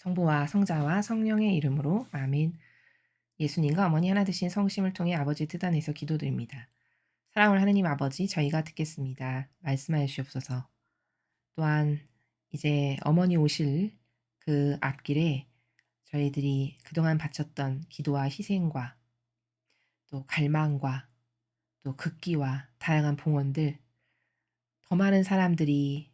성부와 성자와 성령의 이름으로 아멘. 예수님과 어머니 하나 되신 성심을 통해 아버지의 뜻 안에서 기도드립니다. 사랑하는 하느님 아버지, 저희가 듣겠습니다. 말씀하여 주옵소서. 또한 이제 어머니 오실 그 앞길에 저희들이 그동안 바쳤던 기도와 희생과 또 갈망과 또 극기와 다양한 봉헌들, 더 많은 사람들이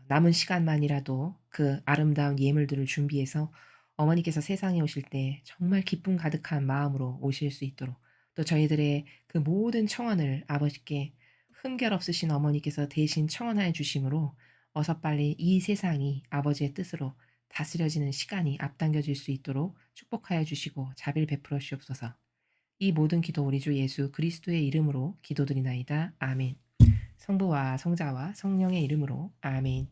남은 시간만이라도 그 아름다운 예물들을 준비해서 어머니께서 세상에 오실 때 정말 기쁨 가득한 마음으로 오실 수 있도록, 또 저희들의 그 모든 청원을 아버지께 흠결 없으신 어머니께서 대신 청원하여 주심으로 어서 빨리 이 세상이 아버지의 뜻으로 다스려지는 시간이 앞당겨질 수 있도록 축복하여 주시고 자비를 베풀어 주옵소서. 이 모든 기도 우리 주 예수 그리스도의 이름으로 기도드리나이다. 아멘. 성부와 성자와 성령의 이름으로 아멘.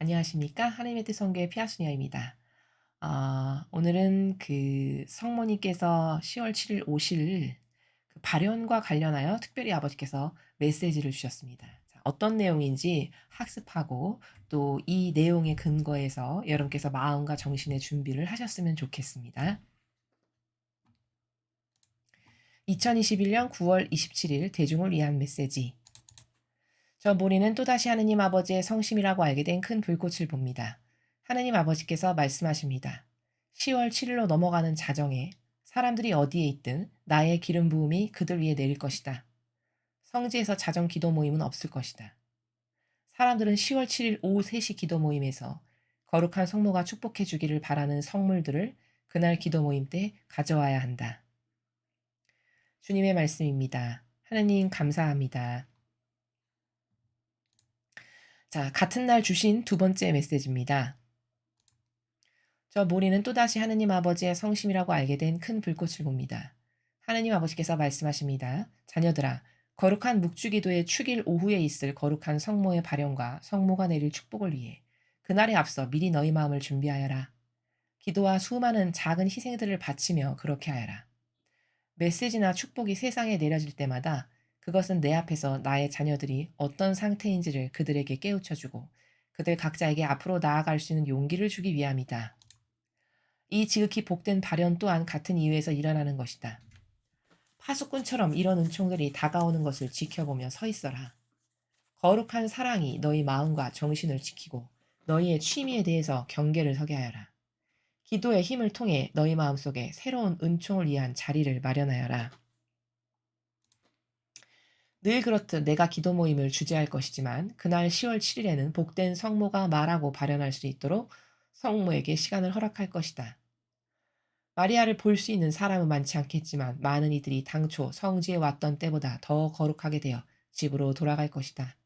안녕하십니까? 하나님의 뜻 성교의 피아수녀입니다. 오늘은 그 성모님께서 10월 7일 오실 그 발현과 관련하여 특별히 아버지께서 메시지를 주셨습니다. 자, 어떤 내용인지 학습하고 또 이 내용의 근거에서 여러분께서 마음과 정신의 준비를 하셨으면 좋겠습니다. 2021년 9월 27일 대중을 위한 메시지. 저 모리는 또다시 하느님 아버지의 성심이라고 알게 된 큰 불꽃을 봅니다. 하느님 아버지께서 말씀하십니다. 10월 7일로 넘어가는 자정에 사람들이 어디에 있든 나의 기름 부음이 그들 위에 내릴 것이다. 성지에서 자정 기도 모임은 없을 것이다. 사람들은 10월 7일 오후 3시 기도 모임에서 거룩한 성모가 축복해 주기를 바라는 성물들을 그날 기도 모임 때 가져와야 한다. 주님의 말씀입니다. 하느님 감사합니다. 자, 같은 날 주신 두 번째 메시지입니다. 저 모리는 또다시 하느님 아버지의 성심이라고 알게 된 큰 불꽃을 봅니다. 하느님 아버지께서 말씀하십니다. 자녀들아, 거룩한 묵주기도의 축일 오후에 있을 거룩한 성모의 발현과 성모가 내릴 축복을 위해 그날에 앞서 미리 너희 마음을 준비하여라. 기도와 수많은 작은 희생들을 바치며 그렇게 하여라. 메시지나 축복이 세상에 내려질 때마다 그것은 내 앞에서 나의 자녀들이 어떤 상태인지를 그들에게 깨우쳐주고 그들 각자에게 앞으로 나아갈 수 있는 용기를 주기 위함이다. 이 지극히 복된 발현 또한 같은 이유에서 일어나는 것이다. 파수꾼처럼 이런 은총들이 다가오는 것을 지켜보며 서 있어라. 거룩한 사랑이 너희 마음과 정신을 지키고 너희의 취미에 대해서 경계를 서게 하여라. 기도의 힘을 통해 너희 마음속에 새로운 은총을 위한 자리를 마련하여라. 늘 그렇듯 내가 기도 모임을 주재할 것이지만 그날 10월 7일에는 복된 성모가 말하고 발현할 수 있도록 성모에게 시간을 허락할 것이다. 마리아를 볼 수 있는 사람은 많지 않겠지만 많은 이들이 당초 성지에 왔던 때보다 더 거룩하게 되어 집으로 돌아갈 것이다.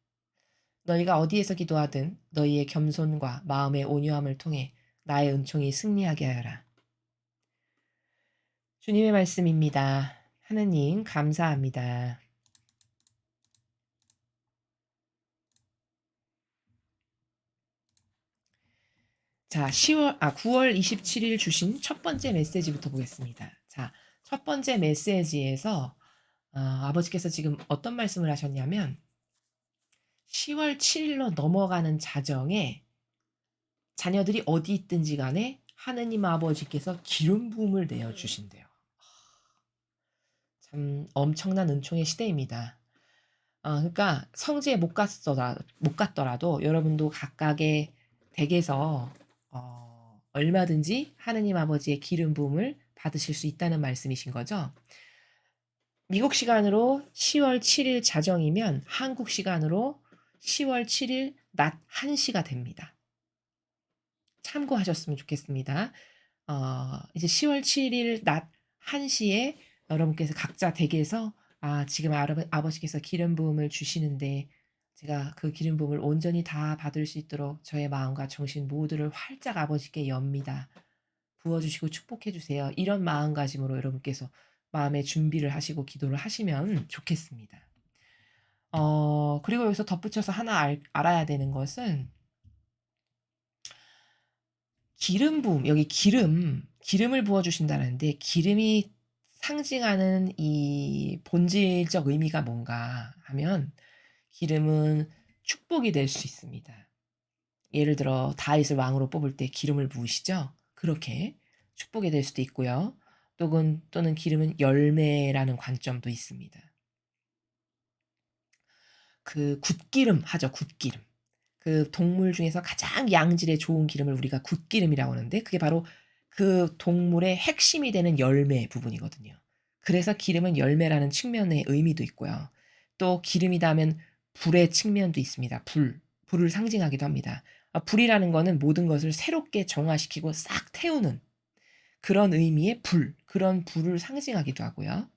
너희가 어디에서 기도하든 너희의 겸손과 마음의 온유함을 통해 나의 은총이 승리하게 하여라. 주님의 말씀입니다. 하느님 감사합니다. 자, 9월 27일 주신 첫 번째 메시지부터 보겠습니다. 자, 첫 번째 메시지에서 아버지께서 지금 어떤 말씀을 하셨냐면 10월 7일로 넘어가는 자정에 자녀들이 어디 있든지 간에 하느님 아버지께서 기름 부음을 내어 주신대요. 참 엄청난 은총의 시대입니다. 그러니까 성지에 못 갔더라도 여러분도 각각의 댁에서 얼마든지 하느님 아버지의 기름 부음을 받으실 수 있다는 말씀이신 거죠. 미국 시간으로 10월 7일 자정이면 한국 시간으로 10월 7일 낮 1시가 됩니다. 참고하셨으면 좋겠습니다. 이제 10월 7일 낮 1시에 여러분께서 각자 댁에서 지금 아버지께서 기름 부음을 주시는데 제가 그 기름 부음을 온전히 다 받을 수 있도록 저의 마음과 정신 모두를 활짝 아버지께 엽니다. 부어주시고 축복해 주세요. 이런 마음가짐으로 여러분께서 마음의 준비를 하시고 기도를 하시면 좋겠습니다. 그리고 여기서 덧붙여서 하나 알아야 되는 것은 기름 부음, 여기 기름을 부어주신다는데 기름이 상징하는 이 본질적 의미가 뭔가 하면 기름은 축복이 될 수 있습니다. 예를 들어 다윗을 왕으로 뽑을 때 기름을 부으시죠. 그렇게 축복이 될 수도 있고요. 또는 기름은 열매라는 관점도 있습니다. 그 굿기름 하죠, 굿기름. 그 동물 중에서 가장 양질의 좋은 기름을 우리가 굿기름이라고 하는데 그게 바로 그 동물의 핵심이 되는 열매 부분이거든요. 그래서 기름은 열매라는 측면의 의미도 있고요. 또 기름이다 하면 불의 측면도 있습니다. 불을 상징하기도 합니다. 불이라는 거는 모든 것을 새롭게 정화시키고 싹 태우는 그런 의미의 그런 불을 상징하기도 하고요.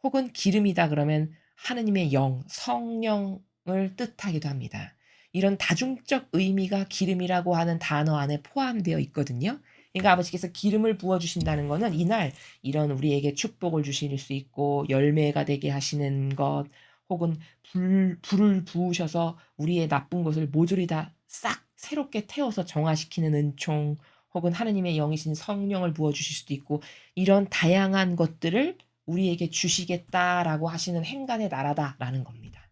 혹은 기름이다 그러면 하느님의 영, 성령을 뜻하기도 합니다. 이런 다중적 의미가 기름이라고 하는 단어 안에 포함되어 있거든요. 그러니까 아버지께서 기름을 부어 주신다는 거는 이날 이런 우리에게 축복을 주실 수 있고 열매가 되게 하시는 것 혹은 불을 부으셔서 우리의 나쁜 것을 모조리 다 싹 새롭게 태워서 정화시키는 은총 혹은 하느님의 영이신 성령을 부어 주실 수도 있고 이런 다양한 것들을 우리에게 주시겠다라고 하시는 행간의 나라다라는 겁니다.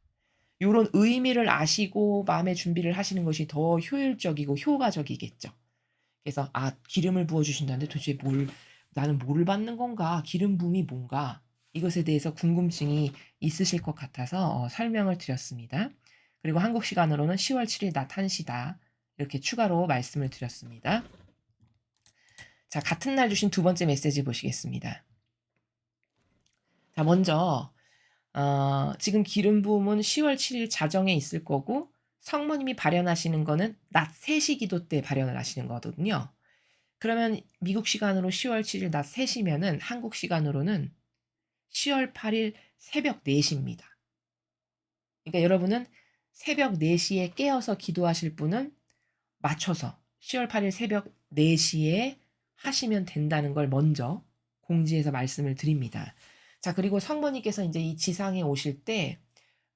요런 의미를 아시고 마음의 준비를 하시는 것이 더 효율적이고 효과적이겠죠. 그래서 기름을 부어 주신다는데 도대체 나는 뭐를 받는 건가? 기름 부음이 뭔가? 이것에 대해서 궁금증이 있으실 것 같아서 설명을 드렸습니다. 그리고 한국 시간으로는 10월 7일 낮 1시다. 이렇게 추가로 말씀을 드렸습니다. 자, 같은 날 주신 두 번째 메시지 보시겠습니다. 자, 먼저 지금 기름 부음은 10월 7일 자정에 있을 거고 성모님이 발현하시는 거는 낮 3시 기도 때 발현을 하시는 거거든요. 그러면 미국 시간으로 10월 7일 낮 3시면은 한국 시간으로는 10월 8일 새벽 4시입니다. 그러니까 여러분은 새벽 4시에 깨어서 기도하실 분은 맞춰서 10월 8일 새벽 4시에 하시면 된다는 걸 먼저 공지해서 말씀을 드립니다. 자, 그리고 성모님께서 이제 이 지상에 오실 때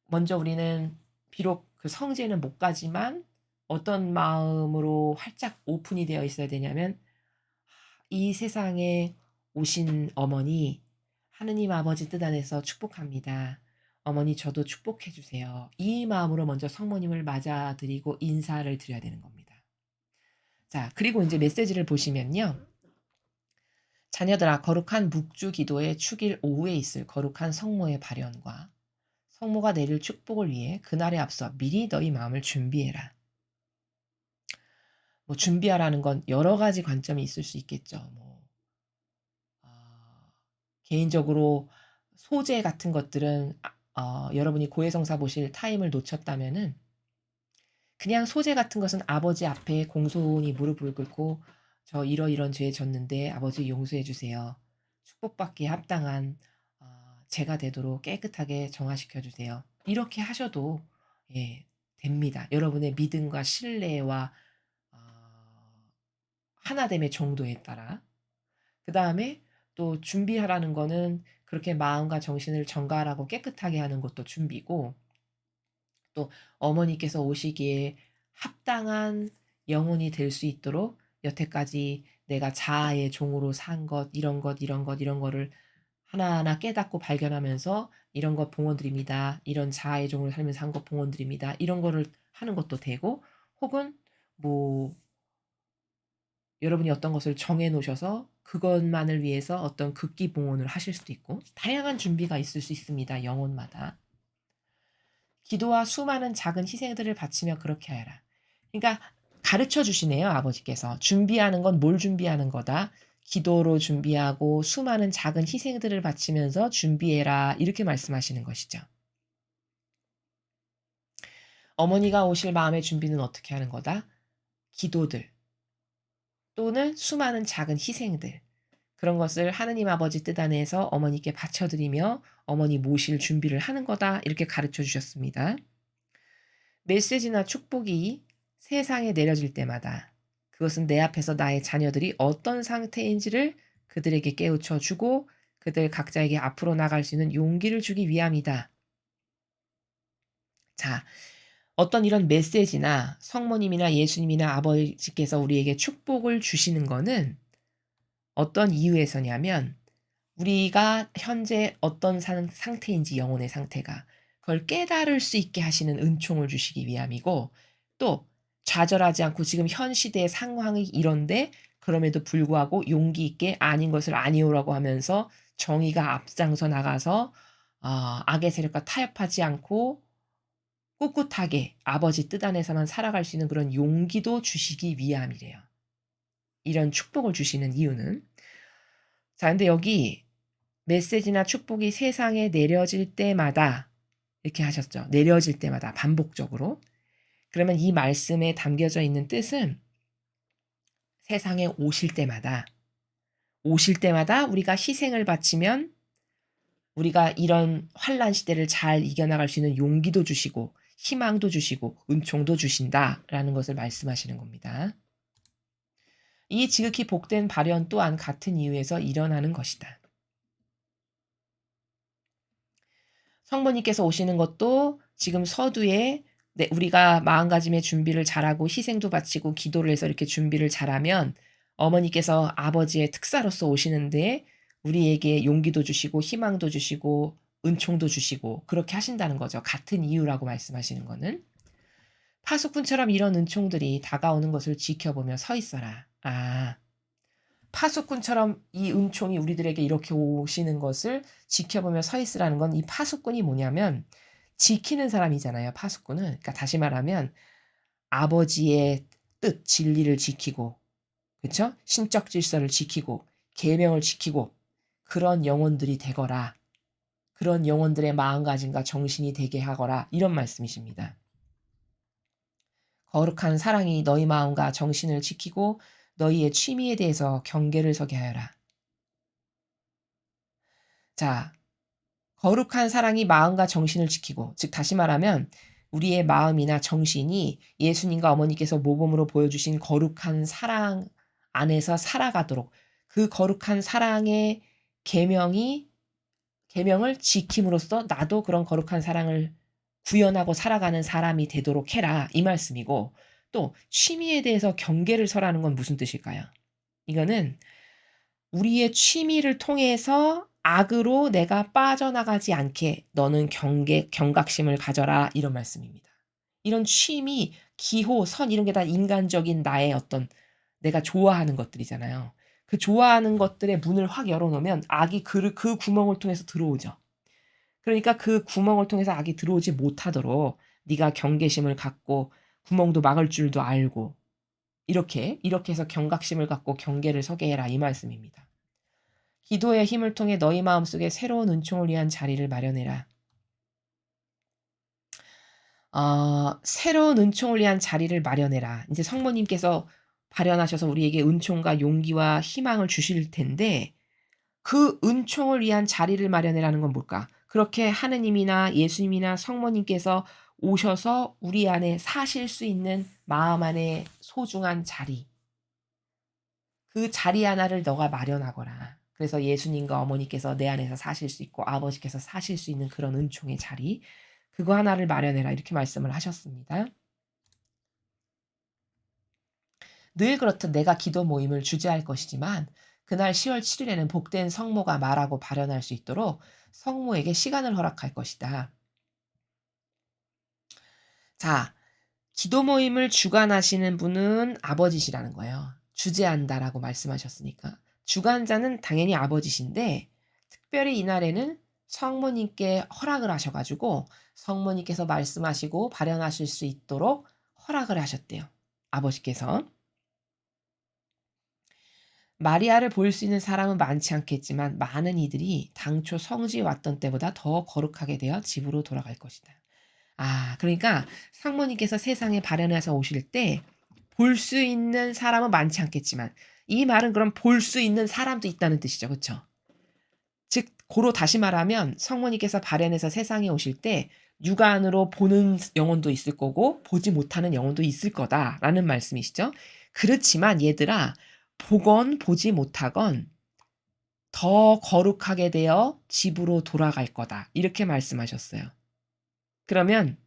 먼저 우리는 비록 그 성지에는 못 가지만 어떤 마음으로 활짝 오픈이 되어 있어야 되냐면 이 세상에 오신 어머니 하느님 아버지 뜻 안에서 축복합니다. 어머니 저도 축복해 주세요. 이 마음으로 먼저 성모님을 맞아드리고 인사를 드려야 되는 겁니다. 자, 그리고 이제 메시지를 보시면요. 자녀들아 거룩한 묵주 기도의 축일 오후에 있을 거룩한 성모의 발현과 성모가 내릴 축복을 위해 그날에 앞서 미리 너희 마음을 준비해라. 뭐 준비하라는 건 여러 가지 관점이 있을 수 있겠죠. 아, 개인적으로 소재 같은 것들은 여러분이 고해성사 보실 타임을 놓쳤다면은 그냥 소재 같은 것은 아버지 앞에 공손히 무릎을 꿇고 저 이러이런 죄에 졌는데 아버지 용서해 주세요. 축복받기에 합당한 제가 되도록 깨끗하게 정화시켜 주세요. 이렇게 하셔도 예, 됩니다. 여러분의 믿음과 신뢰와 어, 하나됨의 정도에 따라. 그다음에 또 준비하라는 거는 그렇게 마음과 정신을 정갈하고 깨끗하게 하는 것도 준비고 또 어머니께서 오시기에 합당한 영혼이 될 수 있도록 여태까지 내가 자아의 종으로 산 이런 거를 하나하나 깨닫고 발견하면서 이런 것 봉헌드립니다. 이런 자아의 종으로 살면서 한 것 봉헌드립니다. 이런 거를 하는 것도 되고 혹은 뭐 여러분이 어떤 것을 정해 놓으셔서 그것만을 위해서 어떤 극기 봉헌을 하실 수도 있고 다양한 준비가 있을 수 있습니다. 영혼마다. 기도와 수많은 작은 희생들을 바치며 그렇게 하여라. 그러니까 가르쳐 주시네요, 아버지께서. 준비하는 건 뭘 준비하는 거다. 기도로 준비하고 수많은 작은 희생들을 바치면서 준비해라. 이렇게 말씀하시는 것이죠. 어머니가 오실 마음의 준비는 어떻게 하는 거다? 기도들 또는 수많은 작은 희생들. 그런 것을 하느님 아버지 뜻 안에서 어머니께 바쳐드리며 어머니 모실 준비를 하는 거다. 이렇게 가르쳐 주셨습니다. 메시지나 축복이 세상에 내려질 때마다 그것은 내 앞에서 나의 자녀들이 어떤 상태인지를 그들에게 깨우쳐 주고 그들 각자에게 앞으로 나갈 수 있는 용기를 주기 위함이다. 자, 어떤 이런 메시지나 성모님이나 예수님이나 아버지께서 우리에게 축복을 주시는 거는 어떤 이유에서냐면 우리가 현재 어떤 상태인지 영혼의 상태가 그걸 깨달을 수 있게 하시는 은총을 주시기 위함이고 또 좌절하지 않고 지금 현 시대의 상황이 이런데 그럼에도 불구하고 용기 있게 아닌 것을 아니오라고 하면서 정의가 앞장서 나가서 악의 세력과 타협하지 않고 꿋꿋하게 아버지 뜻 안에서만 살아갈 수 있는 그런 용기도 주시기 위함이래요. 이런 축복을 주시는 이유는. 자, 근데 여기 메시지나 축복이 세상에 내려질 때마다 이렇게 하셨죠. 내려질 때마다 반복적으로. 그러면 이 말씀에 담겨져 있는 뜻은 세상에 오실 때마다 우리가 희생을 바치면 우리가 이런 환난 시대를 잘 이겨나갈 수 있는 용기도 주시고 희망도 주시고 은총도 주신다라는 것을 말씀하시는 겁니다. 이 지극히 복된 발현 또한 같은 이유에서 일어나는 것이다. 성모님께서 오시는 것도 지금 서두에 우리가 마음가짐의 준비를 잘하고 희생도 바치고 기도를 해서 이렇게 준비를 잘하면 어머니께서 아버지의 특사로서 오시는데 우리에게 용기도 주시고 희망도 주시고 은총도 주시고 그렇게 하신다는 거죠. 같은 이유라고 말씀하시는 거는. 파수꾼처럼 이런 은총들이 다가오는 것을 지켜보며 서 있어라. 파수꾼처럼 이 은총이 우리들에게 이렇게 오시는 것을 지켜보며 서 있으라는 건 이 파수꾼이 뭐냐면 지키는 사람이잖아요. 파수꾼은. 그러니까 다시 말하면 아버지의 뜻, 진리를 지키고, 그렇죠? 신적 질서를 지키고, 계명을 지키고 그런 영혼들이 되거라. 그런 영혼들의 마음가짐과 정신이 되게 하거라. 이런 말씀이십니다. 거룩한 사랑이 너희 마음과 정신을 지키고 너희의 취미에 대해서 경계를 서게 하여라. 자, 거룩한 사랑이 마음과 정신을 지키고, 즉 다시 말하면 우리의 마음이나 정신이 예수님과 어머니께서 모범으로 보여주신 거룩한 사랑 안에서 살아가도록 그 거룩한 사랑의 계명을 지킴으로써 나도 그런 거룩한 사랑을 구현하고 살아가는 사람이 되도록 해라 이 말씀이고, 또 취미에 대해서 경계를 서라는 건 무슨 뜻일까요? 이거는 우리의 취미를 통해서 악으로 내가 빠져나가지 않게 너는 경각심을 가져라 이런 말씀입니다. 이런 취미, 기호, 선 이런 게 다 인간적인 나의 어떤 내가 좋아하는 것들이잖아요. 그 좋아하는 것들의 문을 확 열어놓으면 악이 그 구멍을 통해서 들어오죠. 그러니까 그 구멍을 통해서 악이 들어오지 못하도록 네가 경계심을 갖고 구멍도 막을 줄도 알고 이렇게 해서 경각심을 갖고 경계를 서게 해라 이 말씀입니다. 기도의 힘을 통해 너희 마음속에 새로운 은총을 위한 자리를 마련해라. 새로운 은총을 위한 자리를 마련해라. 이제 성모님께서 발현하셔서 우리에게 은총과 용기와 희망을 주실 텐데 그 은총을 위한 자리를 마련해라는 건 뭘까? 그렇게 하느님이나 예수님이나 성모님께서 오셔서 우리 안에 사실 수 있는 마음 안에 소중한 자리. 그 자리 하나를 너가 마련하거라. 그래서 예수님과 어머니께서 내 안에서 사실 수 있고 아버지께서 사실 수 있는 그런 은총의 자리. 그거 하나를 마련해라. 이렇게 말씀을 하셨습니다. 늘 그렇듯 내가 기도 모임을 주재할 것이지만 그날 10월 7일에는 복된 성모가 말하고 발현할 수 있도록 성모에게 시간을 허락할 것이다. 자, 기도 모임을 주관하시는 분은 아버지시라는 거예요. 주재한다라고 말씀하셨으니까. 주관자는 당연히 아버지신데 특별히 이날에는 성모님께 허락을 하셔가지고 성모님께서 말씀하시고 발현하실 수 있도록 허락을 하셨대요. 아버지께서. 마리아를 볼 수 있는 사람은 많지 않겠지만 많은 이들이 당초 성지에 왔던 때보다 더 거룩하게 되어 집으로 돌아갈 것이다. 그러니까 상모님께서 세상에 발현해서 오실 때 볼 수 있는 사람은 많지 않겠지만 이 말은 그럼 볼 수 있는 사람도 있다는 뜻이죠. 그렇죠? 즉 고로 다시 말하면 성모님께서 발현해서 세상에 오실 때 육안으로 보는 영혼도 있을 거고 보지 못하는 영혼도 있을 거다라는 말씀이시죠. 그렇지만 얘들아 보건 보지 못하건 더 거룩하게 되어 집으로 돌아갈 거다. 이렇게 말씀하셨어요. 그러면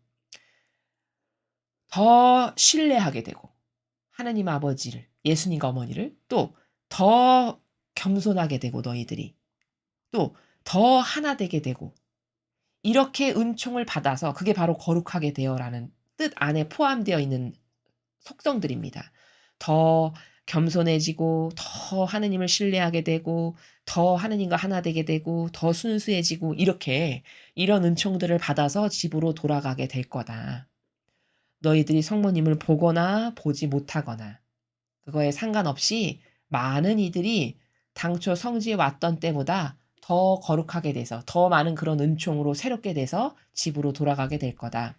더 신뢰하게 되고 하나님 아버지를 예수님과 어머니를 또 더 겸손하게 되고 너희들이 또 더 하나 되게 되고 이렇게 은총을 받아서 그게 바로 거룩하게 되어라는 뜻 안에 포함되어 있는 속성들입니다. 더 겸손해지고 더 하느님을 신뢰하게 되고 더 하느님과 하나 되게 되고 더 순수해지고 이렇게 이런 은총들을 받아서 집으로 돌아가게 될 거다. 너희들이 성모님을 보거나 보지 못하거나 그거에 상관없이 많은 이들이 당초 성지에 왔던 때보다 더 거룩하게 돼서 더 많은 그런 은총으로 새롭게 돼서 집으로 돌아가게 될 거다.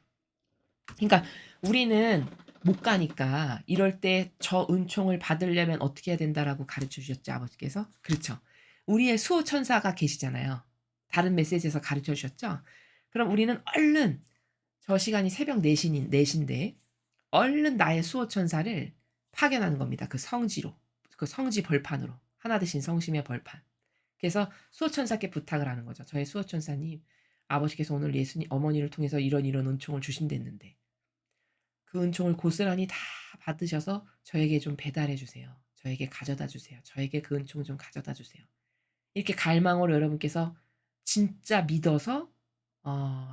그러니까 우리는 못 가니까 이럴 때 저 은총을 받으려면 어떻게 해야 된다라고 가르쳐 주셨죠, 아버지께서? 그렇죠. 우리의 수호 천사가 계시잖아요. 다른 메시지에서 가르쳐 주셨죠? 그럼 우리는 얼른 저 시간이 새벽 4시인데 얼른 나의 수호 천사를 파견하는 겁니다. 그 성지로. 그 성지 벌판으로. 하나 되신 성심의 벌판. 그래서 수호 천사께 부탁을 하는 거죠. 저의 수호 천사님, 아버지께서 오늘 예수님 어머니를 통해서 이런 은총을 주신댔는데 그 은총을 고스란히 다 받으셔서 저에게 좀 배달해 주세요. 저에게 가져다 주세요. 저에게 그 은총 좀 가져다 주세요. 이렇게 갈망으로 여러분께서 진짜 믿어서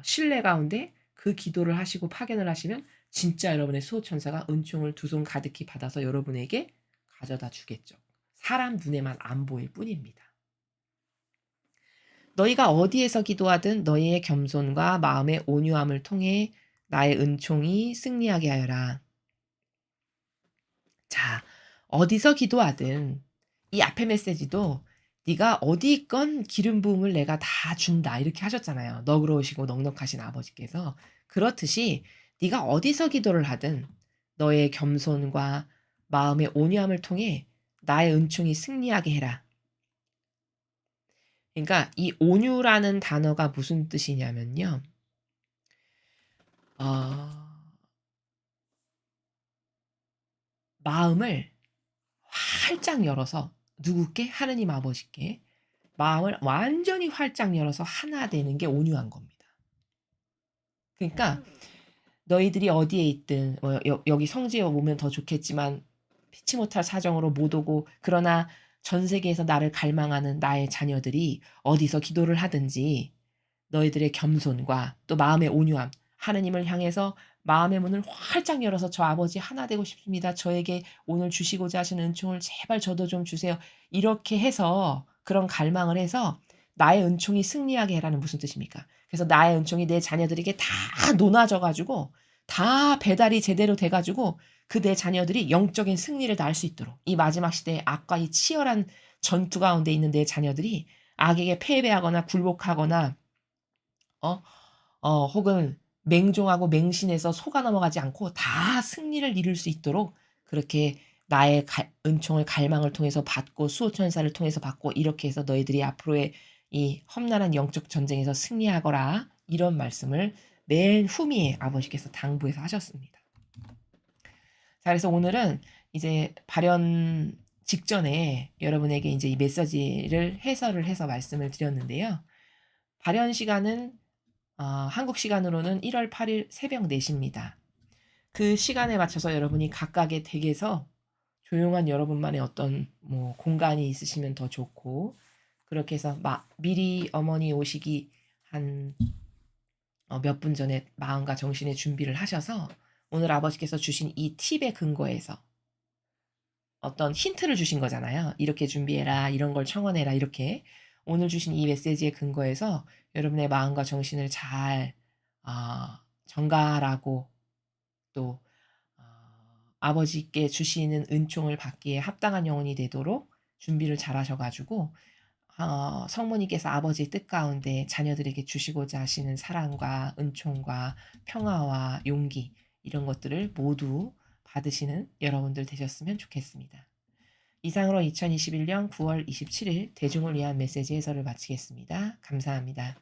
신뢰 가운데 그 기도를 하시고 파견을 하시면 진짜 여러분의 수호천사가 은총을 두 손 가득히 받아서 여러분에게 가져다 주겠죠. 사람 눈에만 안 보일 뿐입니다. 너희가 어디에서 기도하든 너희의 겸손과 마음의 온유함을 통해 나의 은총이 승리하게 하여라. 자, 어디서 기도하든 이 앞의 메시지도 네가 어디 있건 기름 부음을 내가 다 준다 이렇게 하셨잖아요. 너그러우시고 넉넉하신 아버지께서. 그렇듯이 네가 어디서 기도를 하든 너의 겸손과 마음의 온유함을 통해 나의 은총이 승리하게 해라. 그러니까 이 온유라는 단어가 무슨 뜻이냐면요. 어, 마음을 활짝 열어서 누구께? 하느님 아버지께 마음을 완전히 활짝 열어서 하나 되는 게 온유한 겁니다. 그러니까 너희들이 어디에 있든 여기 성지에 오면 더 좋겠지만 피치 못할 사정으로 못 오고 그러나 전 세계에서 나를 갈망하는 나의 자녀들이 어디서 기도를 하든지 너희들의 겸손과 또 마음의 온유함 하느님을 향해서 마음의 문을 활짝 열어서 저 아버지 하나 되고 싶습니다. 저에게 오늘 주시고자 하시는 은총을 제발 저도 좀 주세요. 이렇게 해서 그런 갈망을 해서 나의 은총이 승리하게 해라는 무슨 뜻입니까? 그래서 나의 은총이 내 자녀들에게 다 놓아져 가지고 다 배달이 제대로 돼 가지고 그 내 자녀들이 영적인 승리를 날 수 있도록 이 마지막 시대의 악과 이 치열한 전투 가운데 있는 내 자녀들이 악에게 패배하거나 굴복하거나 어 혹은 맹종하고 맹신해서 속아 넘어가지 않고 다 승리를 이룰 수 있도록 그렇게 나의 은총을 갈망을 통해서 받고 수호천사를 통해서 받고 이렇게 해서 너희들이 앞으로의 이 험난한 영적 전쟁에서 승리하거라 이런 말씀을 맨 후미에 아버지께서 당부해서 하셨습니다. 자, 그래서 오늘은 이제 발연 직전에 여러분에게 이제 이 메시지를 해설을 해서 말씀을 드렸는데요. 발연 시간은 한국 시간으로는 1월 8일 새벽 4시입니다. 그 시간에 맞춰서 여러분이 각각의 댁에서 조용한 여러분만의 어떤 뭐 공간이 있으시면 더 좋고 그렇게 해서 미리 어머니 오시기 한 몇 분 전에 마음과 정신의 준비를 하셔서 오늘 아버지께서 주신 이 팁에 근거해서 어떤 힌트를 주신 거잖아요. 이렇게 준비해라, 이런 걸 청원해라, 이렇게. 오늘 주신 이 메시지에 근거해서 여러분의 마음과 정신을 잘 정갈하고 또 아버지께 주시는 은총을 받기에 합당한 영혼이 되도록 준비를 잘 하셔가지고 성모님께서 아버지의 뜻 가운데 자녀들에게 주시고자 하시는 사랑과 은총과 평화와 용기 이런 것들을 모두 받으시는 여러분들 되셨으면 좋겠습니다. 이상으로 2021년 9월 27일 대중을 위한 메시지 해설을 마치겠습니다. 감사합니다.